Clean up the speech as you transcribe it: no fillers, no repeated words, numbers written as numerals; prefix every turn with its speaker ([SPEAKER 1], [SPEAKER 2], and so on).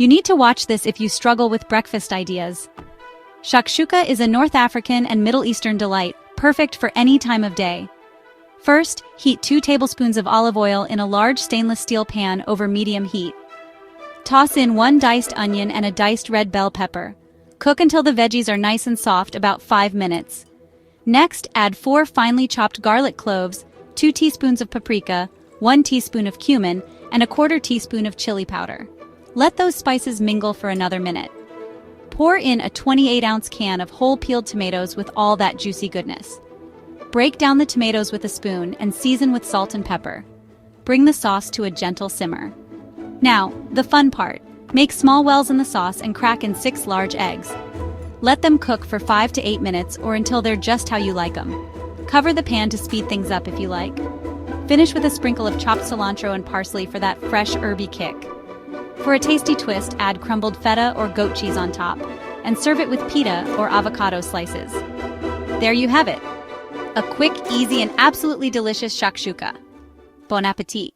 [SPEAKER 1] You need to watch this if you struggle with breakfast ideas. Shakshuka is a North African and Middle Eastern delight, perfect for any time of day. First, heat 2 tablespoons of olive oil in a large stainless steel pan over medium heat. Toss in 1 diced onion and a diced red bell pepper. Cook until the veggies are nice and soft, about 5 minutes. Next, add 4 finely chopped garlic cloves, 2 teaspoons of paprika, 1 teaspoon of cumin, and a 1/4 teaspoon of chili powder. Let those spices mingle for another minute. Pour in a 28-ounce can of whole peeled tomatoes with all that juicy goodness. Break down the tomatoes with a spoon and season with salt and pepper. Bring the sauce to a gentle simmer. Now, the fun part. Make small wells in the sauce and crack in 6 large eggs. Let them cook for 5 to 8 minutes or until they're just how you like them. Cover the pan to speed things up if you like. Finish with a sprinkle of chopped cilantro and parsley for that fresh herby kick. For a tasty twist, add crumbled feta or goat cheese on top, and serve it with pita or avocado slices. There you have it. A quick, easy, and absolutely delicious shakshuka. Bon appetit!